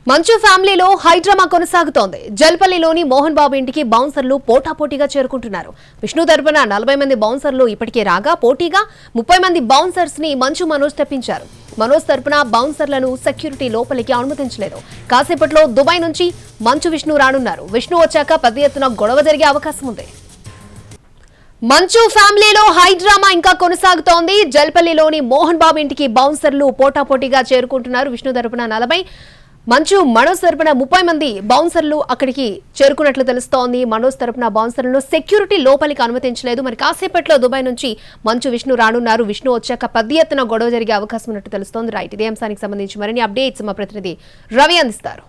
మంచు ఫ్యామిలీలో హైడ్రామా కొనసాగుతోంది. జల్పల్లిలోని మోహన్ బాబు ఇంటికి బౌన్సర్లు పోటాపోటీగా చేరుకుంటున్నారు. విష్ణు తరపున 40 మంది బౌన్సర్లు ఇప్పటికే రాగా పోటీగా 30 మంది బౌన్సర్స్ ని మంచు మనోజ్ తెప్పించారు. మనోజ్ తరపున బౌన్సర్లను సెక్యూరిటీ లోపలికి అనుమతించలేదు. కాసేపట్లో దుబాయ్ నుంచి మంచు విష్ణు రానున్నారు. విష్ణు వచ్చాక పెద్ద ఎత్తున గొడవ జరిగే అవకాశం ఉంది. మంచు ఫ్యామిలీలో హైడ్రామా ఇంకా కొనసాగుతోంది. జల్పల్లిలోని మోహన్ బాబు ఇంటికి బౌన్సర్లు పోటాపోటీగా చేరుకుంటున్నారు. విష్ణు తరపున 40, మంచు మనోజ్ తరపున 30 మంది బౌన్సర్లు అక్కడికి చేరుకున్నట్లు తెలుస్తోంది. మనోజ్ తరపున బౌన్సర్లను సెక్యూరిటీ లోపలికి అనుమతించలేదు. మరి కాసేపట్లో దుబాయ్ నుంచి మంచు విష్ణు రానున్నారు. విష్ణు వచ్చాక పెద్ద ఎత్తున గొడవ జరిగే అవకాశం ఉన్నట్టు తెలుస్తోంది. రైట్, ఇదే అంశానికి సంబంధించి మరిన్ని అప్డేట్స్ మా ప్రతినిధి రవి అందిస్తారు.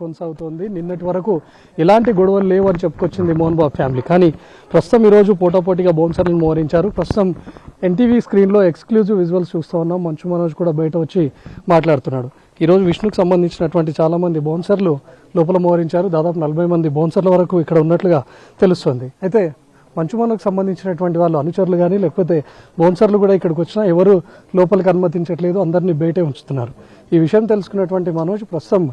కొనసాగుతోంది. నిన్నటి వరకు ఎలాంటి గొడవలు లేవు అని చెప్పుకొచ్చింది మోహన్ బాబు ఫ్యామిలీ. కానీ ప్రస్తుతం ఈరోజు పోటాపోటీగా బౌన్సర్లను మోహరించారు. ప్రస్తుతం ఎన్టీవీ స్క్రీన్లో ఎక్స్క్లూజివ్ విజువల్స్ చూస్తూ ఉన్నాం. మంచు మనోజ్ కూడా బయట వచ్చి మాట్లాడుతున్నాడు. ఈరోజు విష్ణుకు సంబంధించినటువంటి చాలామంది బౌన్సర్లు లోపల మోహరించారు. దాదాపు 40 మంది బౌన్సర్ల వరకు ఇక్కడ ఉన్నట్లుగా తెలుస్తుంది. అయితే మంచు మనోజ్కి సంబంధించినటువంటి వాళ్ళు అనుచరులు కానీ లేకపోతే బౌన్సర్లు కూడా ఇక్కడికి వచ్చినా ఎవరు లోపలికి అనుమతించట్లేదు, అందరినీ బయటే ఉంచుతున్నారు. ఈ విషయం తెలుసుకున్నటువంటి మనోజ్ ప్రస్తుతం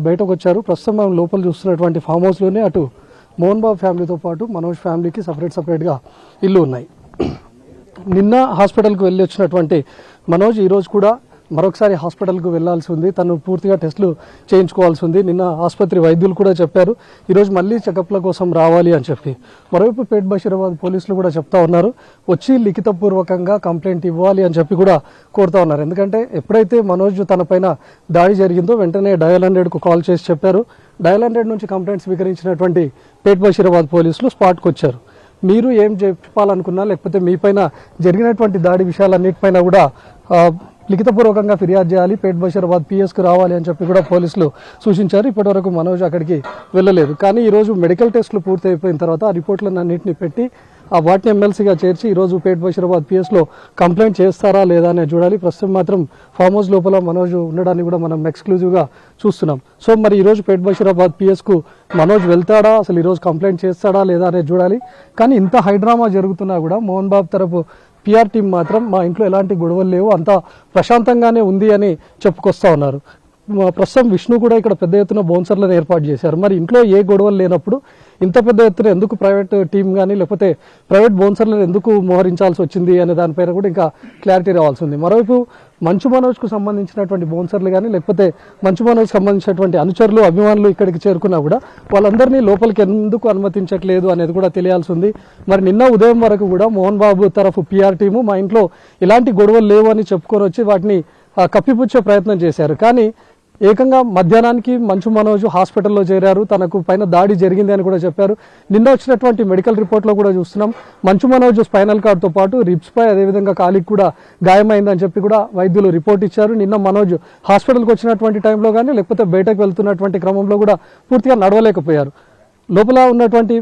బయటకు వచ్చారు. ప్రస్తుతం మనం లోపల చూస్తున్నటువంటి ఫామ్ హౌస్లోనే అటు మోహన్ బాబు ఫ్యామిలీతో పాటు మనోజ్ ఫ్యామిలీకి సపరేట్గా ఇల్లు ఉన్నాయి. నిన్న హాస్పిటల్కి వెళ్ళి వచ్చినటువంటి మనోజ్ ఈరోజు కూడా మరొకసారి హాస్పిటల్కు వెళ్లాల్సి ఉంది. తను పూర్తిగా టెస్టులు చేయించుకోవాల్సి ఉంది. నిన్న ఆసుపత్రి వైద్యులు కూడా చెప్పారు ఈరోజు మళ్ళీ చెకప్ల కోసం రావాలి అని చెప్పి. మరోవైపు పేట్ బషీరాబాద్ పోలీసులు కూడా చెప్తా ఉన్నారు వచ్చి లిఖితపూర్వకంగా కంప్లైంట్ ఇవ్వాలి అని చెప్పి కూడా కోరుతా ఉన్నారు. ఎందుకంటే ఎప్పుడైతే మనోజ్ తన పైన దాడి జరిగిందో వెంటనే డయల్ 100కు కాల్ చేసి చెప్పారు. డయల్ 100 నుంచి కంప్లైంట్ స్వీకరించినటువంటి పేట్ బషీరాబాద్ పోలీసులు స్పాట్కి వచ్చారు. మీరు ఏం చెప్పాలనుకున్నా లేకపోతే మీ పైన జరిగినటువంటి దాడి విషయాలన్నిటిపైన కూడా లిఖితపూర్వకంగా ఫిర్యాదు చేయాలి, పేట్ బషీరాబాద్ పిఎస్కు రావాలి అని చెప్పి కూడా పోలీసులు సూచించారు. ఇప్పటివరకు మనోజ్ అక్కడికి వెళ్ళలేదు. కానీ ఈరోజు మెడికల్ టెస్టులు పూర్తి అయిపోయిన తర్వాత ఆ రిపోర్ట్లను అన్నింటినీ పెట్టి వాటిని ఎమ్మెల్సీగా చేర్చి ఈరోజు పేట్ బషీరాబాద్ పిఎస్లో కంప్లైంట్ చేస్తారా లేదా అనేది చూడాలి. ప్రస్తుతం మాత్రం ఫామ్ హౌస్ లోపల మనోజ్ ఉండడాన్ని కూడా మనం ఎక్స్క్లూజివ్గా చూస్తున్నాం. సో మరి ఈరోజు పేట్ బషీరాబాద్ పిఎస్కు మనోజ్ వెళ్తాడా, అసలు ఈరోజు కంప్లైంట్ చేస్తాడా లేదా అనేది చూడాలి. కానీ ఇంత హైడ్రామా జరుగుతున్నా కూడా మోహన్ బాబు తరపు పిఆర్ టీం మాత్రం మా ఇంట్లో ఎలాంటి గొడవలు లేవు, అంతా ప్రశాంతంగానే ఉంది అని చెప్పుకొస్తా ఉన్నారు. ప్రస్తుతం విష్ణు కూడా ఇక్కడ పెద్ద ఎత్తున బౌన్సర్లను ఏర్పాటు చేశారు. మరి ఇంట్లో ఏ గొడవలు లేనప్పుడు ఇంత పెద్ద ఎత్తున ఎందుకు ప్రైవేట్ టీం కానీ లేకపోతే ప్రైవేట్ బౌన్సర్లను ఎందుకు మోహరించాల్సి వచ్చింది అనే దానిపైన కూడా ఇంకా క్లారిటీ రావాల్సి ఉంది. మరోవైపు మంచు మనోజ్కు సంబంధించినటువంటి బౌన్సర్లు కానీ లేకపోతే మంచు మనోజ్కి సంబంధించినటువంటి అనుచరులు అభిమానులు ఇక్కడికి చేరుకున్నా కూడా వాళ్ళందరినీ లోపలికి ఎందుకు అనుమతించట్లేదు అనేది కూడా తెలియాల్సి ఉంది. మరి నిన్న ఉదయం వరకు కూడా మోహన్ బాబు తరఫు పిఆర్ టీము మా ఇంట్లో ఎలాంటి గొడవలు లేవు అని చెప్పుకొని వచ్చి వాటిని కప్పిపుచ్చే ప్రయత్నం చేశారు. కానీ ఏకంగా మధ్యాహ్నానికి మంచు మనోజ్ హాస్పిటల్లో చేరారు. తనకు పైన దాడి జరిగింది అని కూడా చెప్పారు. నిన్న వచ్చినటువంటి మెడికల్ రిపోర్ట్లో కూడా చూస్తున్నాం మంచు మనోజ్ స్పైనల్ కార్డ్తో పాటు రిబ్స్పై అదేవిధంగా కాలికి కూడా గాయమైందని చెప్పి కూడా వైద్యులు రిపోర్ట్ ఇచ్చారు. నిన్న మనోజ్ హాస్పిటల్కి వచ్చినటువంటి టైంలో కానీ లేకపోతే బయటకు వెళ్తున్నటువంటి క్రమంలో కూడా పూర్తిగా నడవలేకపోయారు. లోపల ఉన్నటువంటి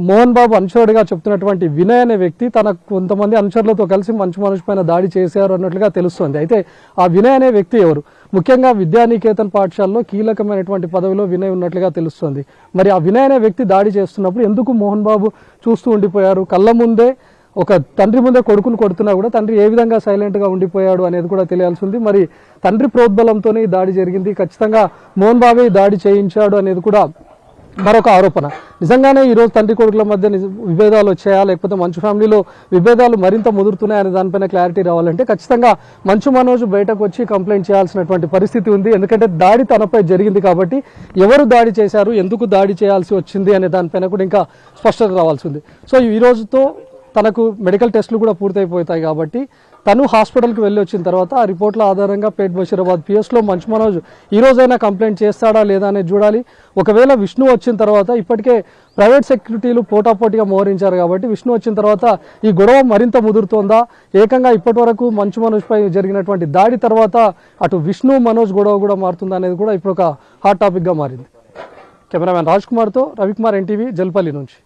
మోహన్ బాబు అనుచరుడిగా చెప్తున్నటువంటి వినయ్ అనే వ్యక్తి తన కొంతమంది అనుచరులతో కలిసి మంచు మనోజ్ పైన దాడి చేశారు అన్నట్లుగా తెలుస్తోంది. అయితే ఆ వినయ్ అనే వ్యక్తి ఎవరు? ముఖ్యంగా విద్యానికేతన్ పాఠశాలలో కీలకమైనటువంటి పదవిలో వినయ్ ఉన్నట్లుగా తెలుస్తోంది. మరి ఆ వినయ్ అనే వ్యక్తి దాడి చేస్తున్నప్పుడు ఎందుకు మోహన్ బాబు చూస్తూ ఉండిపోయారు? కళ్ళ ముందే ఒక తండ్రి ముందే కొడుకును కొడుతున్నా కూడా తండ్రి ఏ విధంగా సైలెంట్గా ఉండిపోయాడు అనేది కూడా తెలియాల్సి ఉంది. మరి తండ్రి ప్రోద్బలంతోనే ఈ దాడి జరిగింది, ఖచ్చితంగా మోహన్ బాబే దాడి చేయించాడు అనేది కూడా మరొక ఆరోపణ. నిజంగానే ఈరోజు తండ్రి కొడుకుల మధ్య విభేదాలు వచ్చాయా లేకపోతే మంచు ఫ్యామిలీలో విభేదాలు మరింత ముదురుతున్నాయనే దానిపైన క్లారిటీ రావాలంటే ఖచ్చితంగా మంచు మనోజ్ బయటకు వచ్చి కంప్లైంట్ చేయాల్సినటువంటి పరిస్థితి ఉంది. ఎందుకంటే దాడి తనపై జరిగింది కాబట్టి ఎవరు దాడి చేశారు, ఎందుకు దాడి చేయాల్సి వచ్చింది అనే దానిపైన కూడా ఇంకా స్పష్టత రావాల్సి ఉంది. సో ఈ రోజుతో తనకు మెడికల్ టెస్టులు కూడా పూర్తయిపోతాయి కాబట్టి తను హాస్పిటల్కి వెళ్ళి వచ్చిన తర్వాత ఆ రిపోర్ట్ల ఆధారంగా పేట్ బషీరాబాద్ పిఎస్లో మంచు మనోజ్ ఈ రోజైనా కంప్లైంట్ చేస్తాడా లేదా అనేది చూడాలి. ఒకవేళ విష్ణు వచ్చిన తర్వాత ఇప్పటికే ప్రైవేట్ సెక్యూరిటీలు పోటాపోటీగా మోహరించారు కాబట్టి విష్ణు వచ్చిన తర్వాత ఈ గొడవ మరింత ముదురుతోందా, ఏకంగా ఇప్పటి వరకు మంచు మనోజ్పై జరిగినటువంటి దాడి తర్వాత అటు విష్ణు మనోజ్ గొడవ కూడా మారుతుందా అనేది కూడా ఇప్పుడు ఒక హాట్ టాపిక్గా మారింది. కెమెరామ్యాన్ రాజ్ కుమార్తో రవికుమార్, ఎన్టీవీ, జల్పల్లి నుంచి.